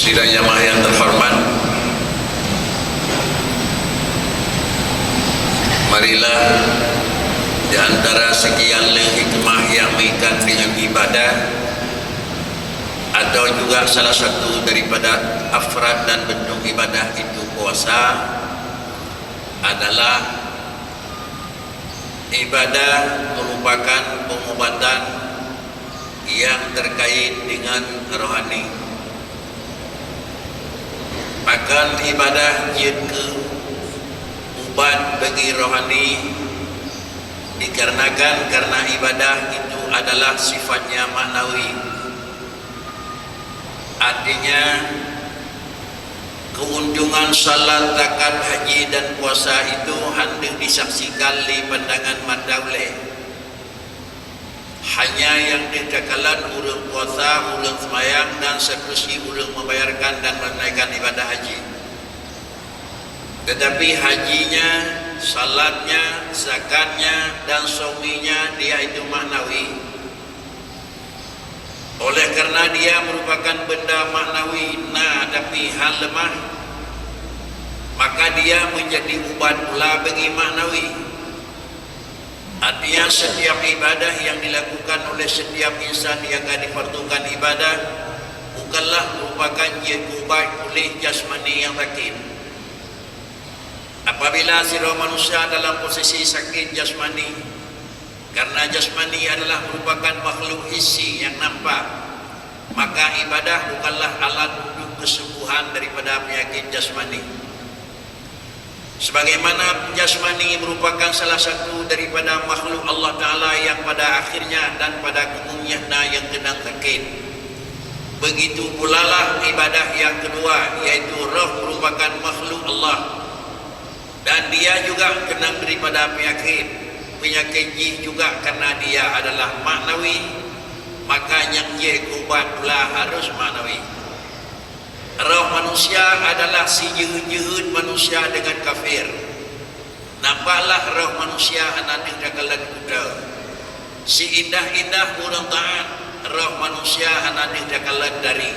Sidang jamaah yang terhormat, marilah di antara sekian hikmah yang mengikat dengan ibadah, atau juga salah satu daripada afrad dan bentuk ibadah itu puasa, adalah ibadah merupakan pengobatan yang terkait dengan rohani. Bahkan ibadah ke ubat bagi rohani dikarenakan karena ibadah itu adalah sifatnya maknawi. Artinya keuntungan salat, zakat, haji dan puasa itu hendak disaksikan di pandangan mata oleh hanya yang dikatakan urang puasa, urang sembahyang dan seterusnya urang membayarkan dan menunaikan ibadah haji. Tetapi hajinya, salatnya, zakatnya dan sauminya dia itu maknawi. Oleh karena dia merupakan benda maknawi, tapi hal lemah, maka dia menjadi ubat pula bagi maknawi. Artinya setiap ibadah yang dilakukan oleh setiap insan yang akan difardukan ibadah bukanlah merupakan ubat oleh jasmani yang sakit. Apabila si roh manusia dalam posisi sakit jasmani, karena jasmani adalah merupakan makhluk hissi yang nampak, maka ibadah bukanlah alat untuk kesembuhan daripada penyakit jasmani. Sebagaimana jasmani merupakan salah satu daripada makhluk Allah Ta'ala yang pada akhirnya dan pada umumnya yang kena sakit, begitu pula lah ibadah yang kedua, yaitu roh merupakan makhluk Allah dan dia juga kena daripada penyakit jih juga karena dia adalah maknawi, maka yang jih ubat pula harus maknawi. Roh manusia adalah si jehud manusia dengan kafir. Nampaklah roh manusia anak dikalan kuda. Si indah-indah orang taat, roh manusia anak dikalan dari.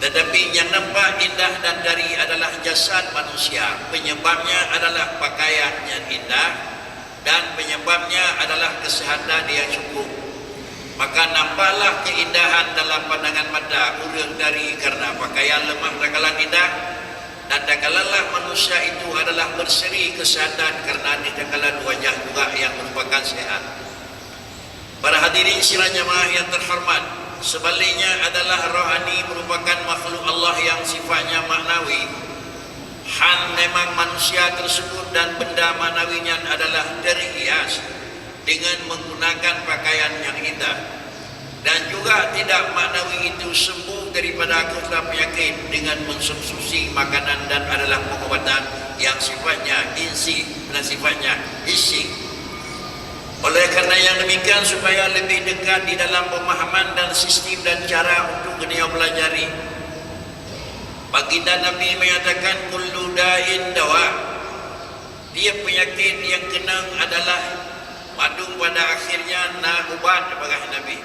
Tetapi yang nampak indah dan dari adalah jasad manusia. Penyebabnya adalah pakaian yang indah dan penyebabnya adalah kesehatan yang cukup. Maka nampaklah keindahan dalam pandangan mata urang dari karena pakaian lemah dakalan indah, dan dakalanlah manusia itu adalah berseri kesehatan karena di dakalan wajah juga yang merupakan sehat. Para hadirin sidang jamaah yang terhormat, sebaliknya adalah rohani merupakan makhluk Allah yang sifatnya maknawi. Memang manusia tersebut dan benda maknawinya adalah terhias dengan menggunakan pakaian yang indah, dan juga tidak maknawi itu sembuh daripada kesulitan penyakit dengan mengkonsumsi makanan dan adalah pengobatan yang sifatnya insi dan sifatnya isi. Oleh karena yang demikian, supaya lebih dekat di dalam pemahaman dan sistem dan cara untuk dunia pelajari, baginda Nabi menyatakan kullu da'in dawa, dia penyakit yang kena adalah madung pada akhirnya ubat bagi Nabi.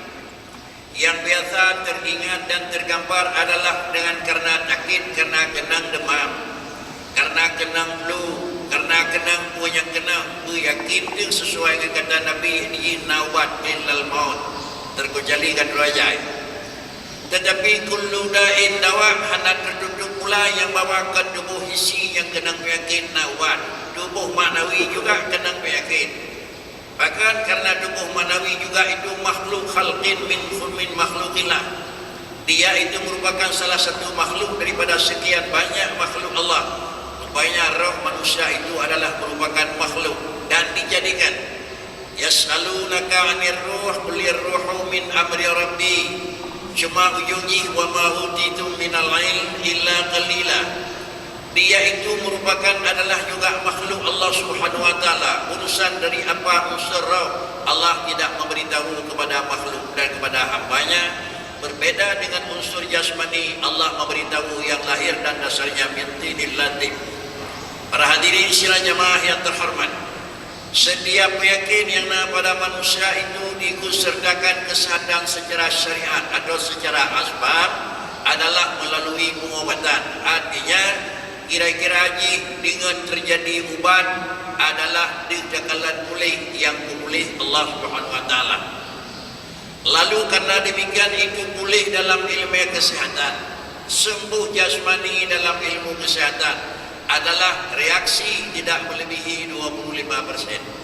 Yang biasa teringat dan tergambar adalah dengan karena sakit, karena kenang demam, karena kenang flu, karena kenang punya kenang yakin dia sesuai dengan kata Nabi ini naubat illal maut, terkecuali kan rajai. Tetapi kullu da'in dawa hendak tertutup pula yang bawa ke tubuh hisi yang kenang penyakit naubat, tubuh maknawi juga kenang penyakit. Bahkan karena tubuh manawi juga itu makhluk khalqin min makhlukillah. Dia itu merupakan salah satu makhluk daripada sekian banyak makhluk Allah. Rupanya roh manusia itu adalah merupakan makhluk dan dijadikan. Yas'alunaka 'anir ruh qul ruhu min amri rabbi. Cuma ujungnya wa ma utitum minal ilm illa qalila. Dia itu merupakan adalah juga makhluk Allah Subhanahu wa taala. Urusan dari apa unsur roh Allah tidak memberitahu kepada makhluk dan kepada hambanya. Berbeda dengan unsur jasmani, Allah memberitahu yang lahir dan dasarnya min tinil latif. Para hadirin sidang jamaah yang terhormat, setiap penyakit yang pada manusia itu diikutsertakan kesehatan secara syariat atau secara asbab adalah melalui melalui pengobatan. Artinya kira-kira haji dengan terjadi ubat adalah dikatakan pulih yang pulih Allah Subhanahu wa taala. Lalu karena demikian itu pulih dalam ilmu kesehatan, sembuh jasmani dalam ilmu kesehatan adalah reaksi tidak melebihi 25%.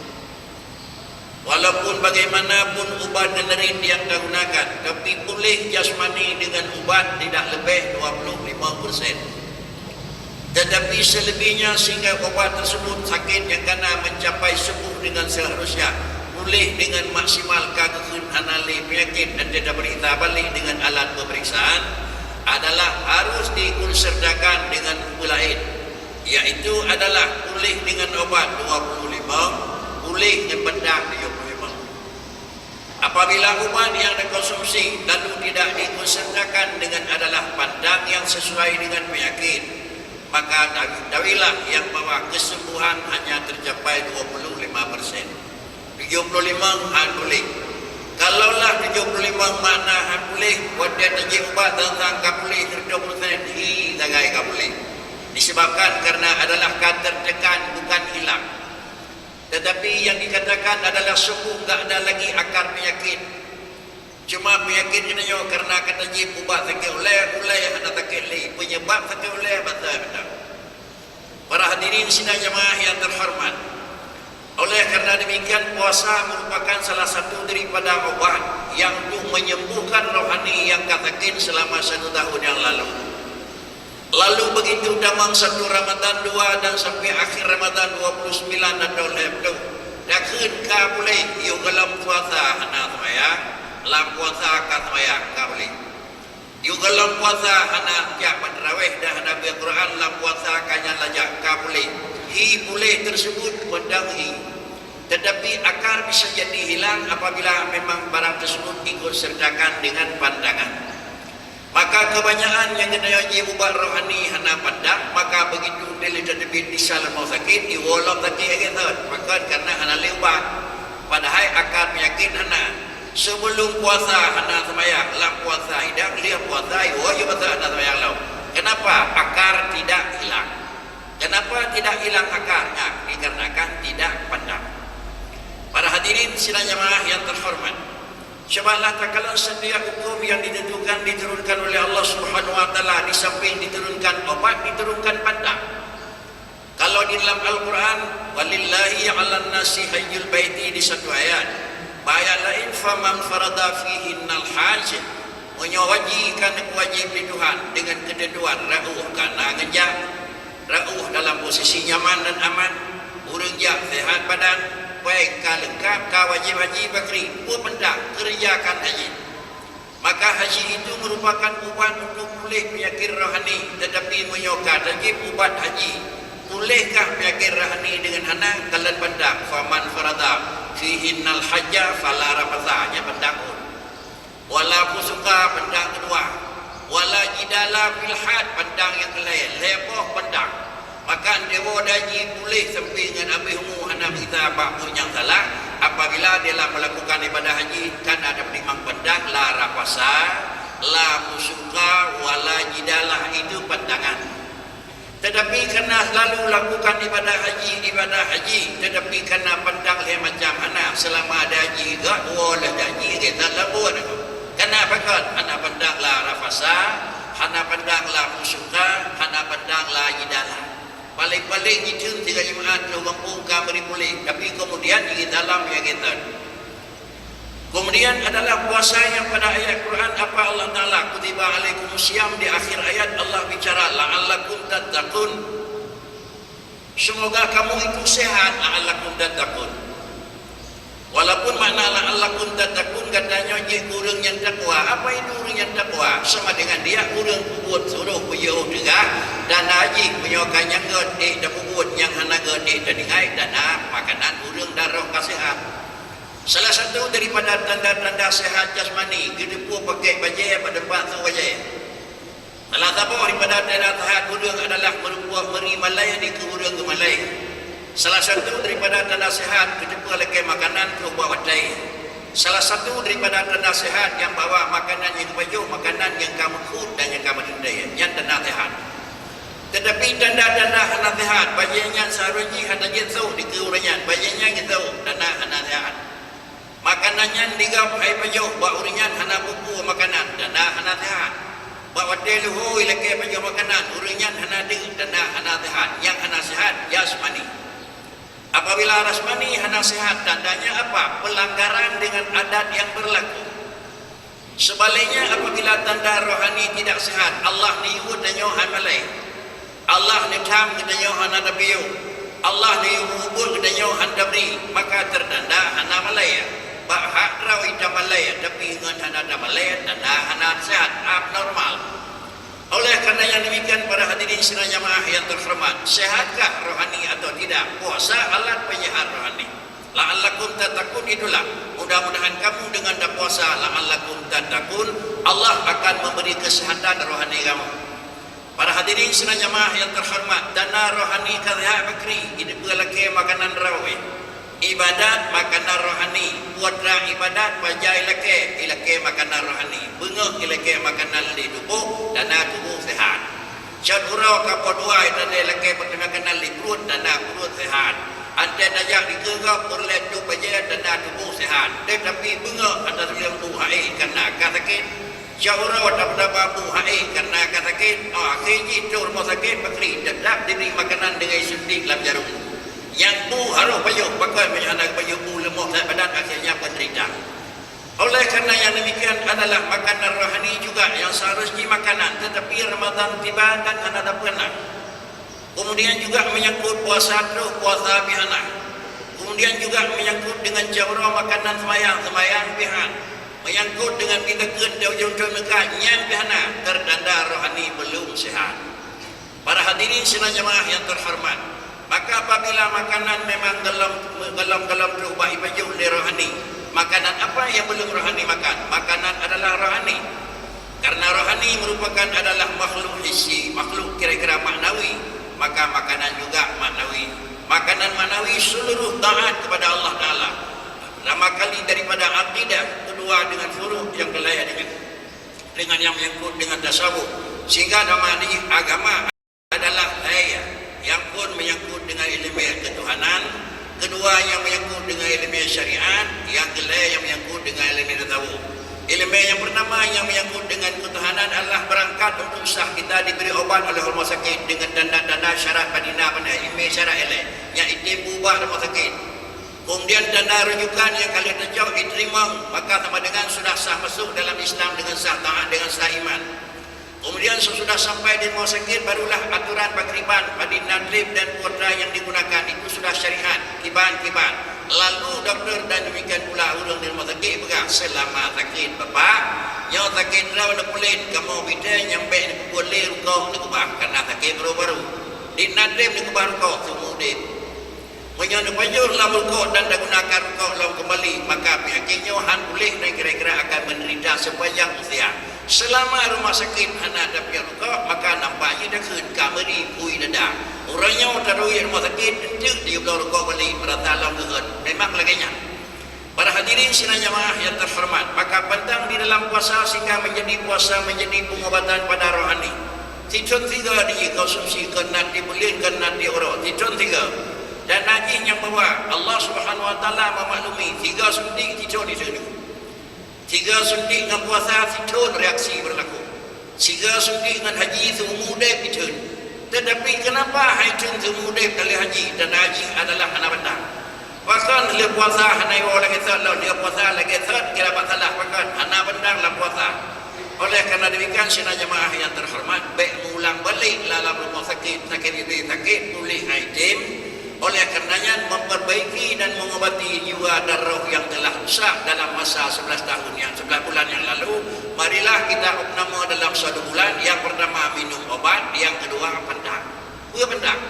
Walaupun bagaimanapun ubat generik yang digunakan, tapi pulih jasmani dengan ubat tidak lebih 25%. Tetapi selebihnya sehingga obat tersebut sakit yang kena mencapai sembuh dengan seharusnya, pulih dengan maksimal kagum anali penyakit dan tidak berita balik dengan alat pemeriksaan, adalah harus dikonsertakan dengan lain, yaitu adalah pulih dengan obat 25, pulih dengan bedah 75. Apabila obat yang dikonsumsi lalu tidak dikonsertakan dengan adalah pandang yang sesuai dengan penyakit, maka dawilah yang bahwa kesembuhan hanya tercapai 25%. 75 pulih. Kalaulah 75 makna pulih, wadah taji ubat tentang kapulih 30% hi tagai kapulih. Disebabkan karena adalah tertekan bukan hilang. Tetapi yang dikatakan adalah sembuh, tak ada lagi akar penyakit. Cuma penyakit ini karena kata jib ubat sakit ulai yang ada sakit li penyebab sakit ulai betul. Para hadirin sidang jemaah yang terhormat, oleh karena demikian puasa merupakan salah satu daripada obat yang untuk menyembuhkan rohani yang katakin selama 1 tahun yang lalu. Lalu begitu damang 1 Ramadan 2 dan sampai akhir Ramadan 29 atau lebih dah ke boleh yuk dalam puasa hana semayang, dalam puasa akan semayang tak boleh. Yuk dalam puasa hana jak tarawih dah hana baca Quran, dalam puasa akannya lajak tak boleh. Hi boleh tersebut pedang hi. Tetapi akar bisa jadi hilang apabila memang barang tersebut ikut sertakan dengan pandangan. Maka kebanyakan yang kena wajib ubat rohani hana pandang, maka begitu dia terbit di salam mau sakit, iwolong sakit gitu. Maka karena hana lewat, padahal akar penyakit hana. Sebelum puasa hana semayang, lah puasa hidang, dia puasa, wajib puasa hana semayang lau. Kenapa? Akar tidak hilang. Kenapa tidak hilang akarnya? Dikarenakan tidak pandang. Para hadirin sidang jemaah yang terhormat, cobalah takalan setiap hukum yang ditentukan diturunkan oleh Allah Subhanahu wa taala, di samping diturunkan obat, diturunkan pandang. Kalau di dalam Al-Quran, walillahi 'alan nasi hajjul baiti, di satu ayat, ayat lain faman farada fihinnal hajj, menyawajikan wajib di Tuhan dengan ketentuan ra'uh kana ngejak, ra'uh dalam posisi nyaman dan aman, urang jak sehat badan, baik ka lengkap ka wajib haji bakri pun pendak kerjakan haji. Maka haji itu merupakan ubat untuk pulih penyakit rohani, tetapi menyokat haji ubat haji pulihkah penyakit rohani dengan hanang kalan pendak faman farada fihinnal hajja fala rafatha, nya pendak pun wala fusuka pendak kedua, wala jidala fil had pendang yang lain leboh pendang. Maka dewa daji boleh sampai dengan ambil humu hana kita apa yang salah apabila dia melakukan ibadah haji kan ada perimang pendang la rapasa la musuka wala jidalah, itu pandangan. Tetapi karena selalu lakukan ibadah haji tetapi karena pandang dia macam hana selama ada haji gak wala haji kita labur. Kenapa kan hana pandang la rapasa, hana pandang la musuka, hana pandang la jidalah. Paling-paling itu tiga jemaat lubang pungka beri boleh, tapi kemudian di dalam yang kita. Kemudian adalah puasa yang pada ayat Quran apa Allah Taala kutiba alaikumusiyam, di akhir ayat Allah bicara la'allakum tattaqun. Semoga kamu itu sehat, la'allakum tattaqun. Walaupun makna la'allakum tattaqun katanya je urang yang takwa. Apa itu urang yang takwa? Sama dengan dia urang buat suruh puyuh juga dan haji menyokan yang gede dan buat yang hana gede dan ingai dan makanan urang darah kasihat. Salah satu daripada tanda-tanda sehat jasmani kita pun pakai baju pada depan tu baju. Salah satu daripada tanda sehat urang adalah merupakan meri malai di ke urang ke malai. Salah satu daripada tanda sehat kita pun lagi makanan ke buat wadai. Salah satu daripada tanda sehat yang bawa makanan yang baju, makanan yang kamu khut dan yang kamu dendai. Yang tanda Tetapi tanda-tanda nasihat bagiannya seharusnya hana gitu dikeuranya bagiannya gitu tanda nasihat. Makanannya digap hai pajo ba uringan hana buku makanan tanda nasihat. Ba wadelu ho ilake pajo makanan uringan hana de tanda nasihat. Yang nasihat jasmani. Apabila rasmani hana sehat tandanya apa? Pelanggaran dengan adat yang berlaku. Sebaliknya apabila tanda rohani tidak sehat, Allah ni yud dan yohan malai. Allah ni tam dan yohan adabiyu. Allah ni yubul dan yohan dabri, maka tertanda hana malai. Ba hak rawi tamalai tapi ngan hana damalai tanda hana sehat abnormal. Oleh kerana yang demikian para hadirin sidang jamaah yang terhormat, sehatkah rohani atau tidak? Puasa alat penyehat rohani. La'allakum tattaqun itulah. Mudah-mudahan kamu dengan puasa la'allakum tattaqun, Allah akan memberi kesehatan rohani kamu. Para hadirin sidang jamaah yang terhormat, dana rohani kadha bakri, ini pelake makanan rawi. Ibadat makanan rohani, puatra ibadat bajai ilake makanan rohani, bengok ilake makanan di tubuh dana tubuh sehat. Syadurau kapodua itu ilake makanan di perut dana perut sehat. Ante najak digegap berlet tu bajai dana tubuh sehat. Tetapi bengok atas yang tu hai karena sakit. Syadurau dapat babu hai karena sakit. Akhirnya tur mau sakit bakri tetap diberi makanan dengan suntik dalam jarum. Yang tu harus payuh pakai banyak anak payuh tu lemah dan badan akhirnya penderita. Oleh kerana yang demikian adalah makanan rohani juga yang seharusnya makanan, tetapi Ramadan tiba dan ada pernah. Kemudian juga menyangkut puasa terus puasa bihana. Kemudian juga menyangkut dengan jawara makanan semayang bihan. Menyangkut dengan bitakeun jauh-jauh mereka nyan bihana, terdanda rohani belum sehat. Para hadirin sidang jamaah yang terhormat, maka apabila makanan memang dalam berubah ibajul di rohani, makanan apa yang belum rohani makan? Makanan adalah rohani. Karena rohani merupakan adalah makhluk hissi, makhluk kira-kira maknawi, maka makanan juga maknawi. Makanan maknawi seluruh taat kepada Allah Ta'ala. Pertama kali daripada akidah, kedua dengan furu' yang kelaya dengan yang menyangkut dengan tasawuf. Sehingga nama ini agama adalah yang pun menyangkut dengan ilmu ketuhanan, kedua yang menyangkut dengan ilmu syariat, yang ketiga yang menyangkut dengan ilmu tasawuf. Ilmu yang pertama yang menyangkut dengan ketuhanan adalah berangkat untuk sah kita diberi obat oleh rumah sakit dengan tanda-tanda syarat padina pada ilmu syarat elek yang itu ubah rumah sakit. Kemudian tanda rujukan yang kali terjauh diterima, maka sama dengan sudah sah masuk dalam Islam dengan sah taat dengan sah iman. Kemudian sesudah sampai di rumah sakit, barulah aturan pakriban, padina drip dan putra yang digunakan itu sudah syariat, kiban. Lalu doktor dan demikian pula orang di rumah sakit pegang selama sakit bapak, yang sakit rawan kulit, kamu bida nyampe di boleh rukau di kubah karena sakit baru-baru. Di nadrip di kubah rukau semua dip. Menyana payur lalu rukau dan digunakan rukau lalu kembali, maka pihaknya han boleh dan kira-kira akan menderita sepanjang usia. Selama rumah sakit hana ada pihak maka nampaknya dah keun kameri pui dada. Orangnya terui rumah sakit tentu dia belah rukuk balik merata alam keun. Memang laganya. Para hadirin sidang jamaah yang terhormat, maka penting di dalam puasa sehingga menjadi puasa menjadi pengobatan pada rohani. Titun tiga dikonsumsi kena dibulin kena diurut. Titun tiga. Dan najis yang bawa Allah Subhanahu Wa Taala memaklumi tiga suntik titun di sini. Tiga suntik dengan puasa titun reaksi berlaku. Tiga suntik dengan haji itu mudib titun. Tetapi kenapa haitun itu mudib dari haji dan haji adalah anak benda. Bahkan dia puasa hana orang kita lalu dia puasa lagi third kira salah bahkan anak benda dalam puasa. Oleh kerana demikian sidang jemaah yang terhormat, baik mengulang balik dalam rumah sakit sakit pulih item. Oleh karenanya memperbaiki dan mengobati jiwa dan roh yang telah rusak dalam masa 11 bulan yang lalu. Marilah kita opname dalam 1 bulan. Yang pertama minum obat, yang kedua pendang. Pendang.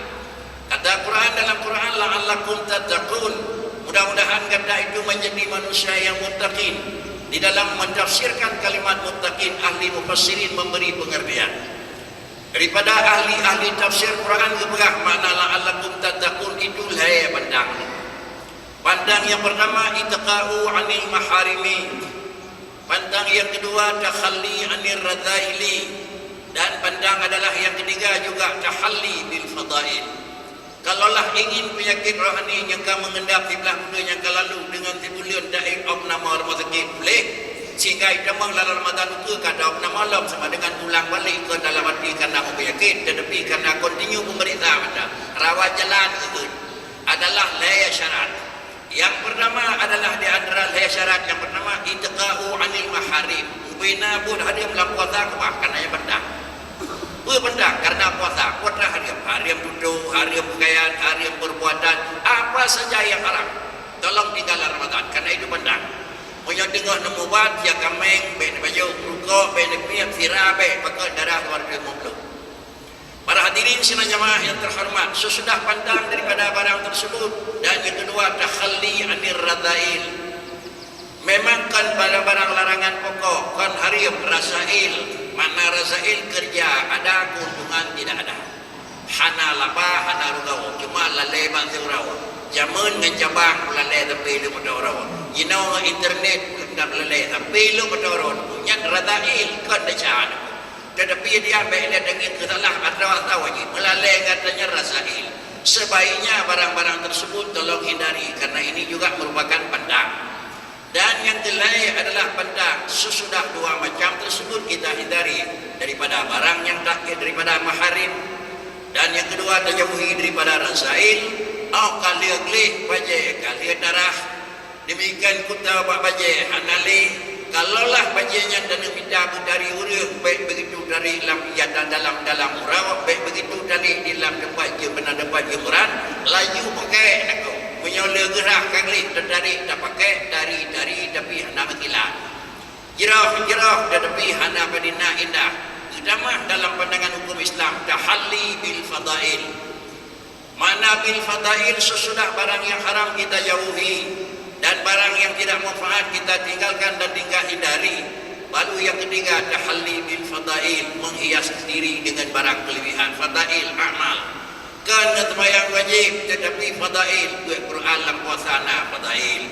Kata Quran dalam Quran, la'allakum tattaqun. Mudah-mudahan kata itu menjadi manusia yang muttaqin. Di dalam mentafsirkan kalimat muttaqin, ahli mufassirin memberi pengertian. Daripada ahli-ahli tafsir Quran keberah makna la'allakum tattaqun itu pandang. Pandang yang pertama itqa'u 'anil maharimi. Pandang yang kedua takhalli 'anil radzaili. Dan pandang pandang adalah yang ketiga juga tahalli bil fadail. Kalaulah ingin penyakit rohani yang kau mengendap di belah bumi yang kau lalu dengan tibulion daik opnama rumah sakit boleh, sehingga itu dalam Ramadan itu kata opnama malam sama dengan ulang balik ke dalam hati karena penyakit, tetapi karena continue pemerintah pada rawat jalan itu adalah laya syarat. Yang pertama adalah di antara laya syarat yang pertama itqa'u 'anil maharim. Ubina pun hadir dalam puasa kemah karena yang pendang. Pendang karena puasa. Puasa hariam duduk, hariam pakaian, hariam perbuatan, apa saja yang haram. Tolong tinggalkan Ramadan karena itu pendang. Punya dengar nemu bat yang kameng, ben baju rukuk, ben piap sirabe, pakai darah luar dari mulut. Para hadirin sidang jamaah yang terhormat, sesudah pandang daripada barang tersebut dan yang kedua takhalli 'anir radhail. Memang kan barang-barang larangan pokok kan hariam rasail. Mana rasail kerja ada, keuntungan tidak ada. Hana lapa, hana rugaw, cuma lalai bangsa uraw. Jaman dengan cabang lalai tapi lu pada uraw. Jinaw internet tidak lalai tapi lu pada uraw. Punya rasail kan dacaan. Tetapi dia ambil dengan kesalah atau wajib melalui katanya rasail. Sebaiknya barang-barang tersebut tolong hindari karena ini juga merupakan pandang. Dan yang terakhir adalah pandang sesudah dua macam tersebut kita hindari daripada barang yang tak daripada maharim, dan yang kedua terjauhi daripada rasail au kali-kali baje kali darah. Demikian kita buat baje hanali. Kalaulah bajenya dan minta dari urang baik begitu dari dalam urang baik begitu dari dalam tempat je benar tempat jemuran laju pakai nak punya gerak kali dari tak pakai dari tapi hana makilah jirah tetapi hana badina indah. Idamah dalam pandangan hukum Islam tahalli bil fadail. Mana bil fadail sesudah barang yang haram kita jauhi dan barang yang tidak manfaat kita tinggalkan dan tinggal hindari. Lalu yang ketiga tahalli bil fadail, menghias diri dengan barang kelebihan. Fadail amal kan sembahyang wajib tetapi fadail buat Quran dalam puasana fadail.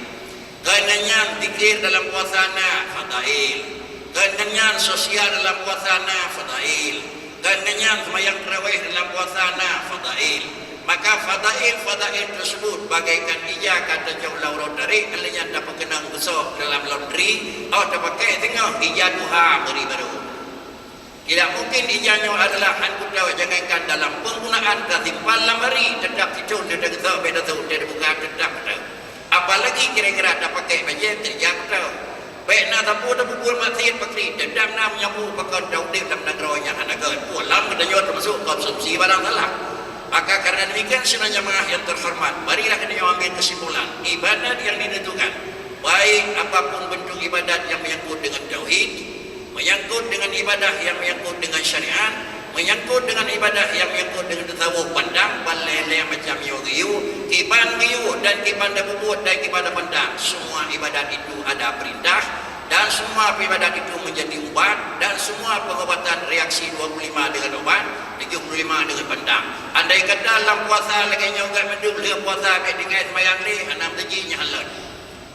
Kenanyan zikir dalam puasana fadail. Kenanyan sosial dalam puasana fadail. Kenanyan sembahyang tarawih dalam puasana fadail. Maka fadail tersebut bagaikan ija kata jauh laurau dari kalian dapat kenang besok dalam laundry atau dapat pakai tengok ija duha beri baru. Tidak mungkin ijanya adalah hankuta jangankan dalam penggunaan katimpal lamari tetap tidur tidak tahu beda tahu tidak buka tetap tahu. Apalagi kira-kira dapat pakai baju terjang tahu. Baik nak tapu pukul mati pakri dedam nam nyamu pakai daun di dalam negaranya hanagan pulang kedanya termasuk konsumsi barang salah. Maka karena demikian sidang jamaah yang terhormat, marilah kita ambil kesimpulan ibadat yang ditentukan, baik apapun bentuk ibadat yang menyangkut dengan tauhid, menyangkut dengan ibadah yang menyangkut dengan syariat, menyangkut dengan ibadah yang menyangkut dengan tasawuf pandang, balai macam yogiyu, kiban giyu dan kiban dabubut dan kiban pandang, semua ibadat itu ada perintah. Dan semua ibadat itu menjadi ubat, dan semua pengobatan reaksi 25 dengan obat, 75 dengan pandang. Andai kata dalam puasa lagi nyoga mendung le puasa ke dengan sembahyang ni hanam tejinya halal.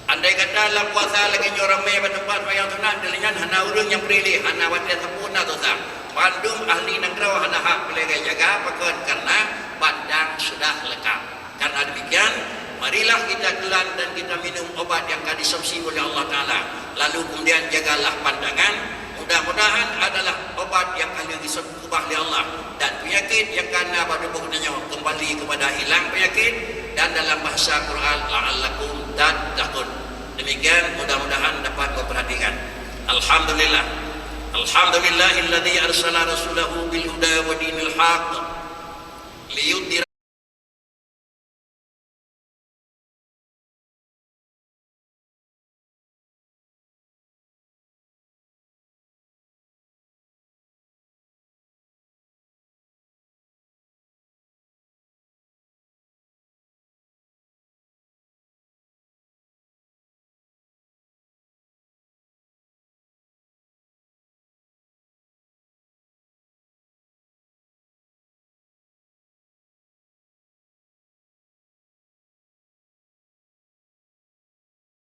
Andai kata dalam puasa lagi nyorame pada tempat sembahyang sunat dengan hana urang yang pilih hana wate sempurna dosa. Pandum ahli negara hana hak boleh jaga pakon karena pandang sudah lengkap. Karena demikian marilah kita telan dan kita minum obat yang akan disubsidi oleh Allah Ta'ala. Lalu kemudian jagalah pandangan. Mudah-mudahan adalah obat yang akan disubsidi oleh Allah. Dan penyakit yang karena pada bukannya kembali kepada hilang penyakit. Dan dalam bahasa Quran, la'allakum tattaqun. Demikian mudah-mudahan dapat memperhatikan. Alhamdulillah. Alhamdulillahilladzi arsala rasulahu bil huda wa dinil haqq liyudhhira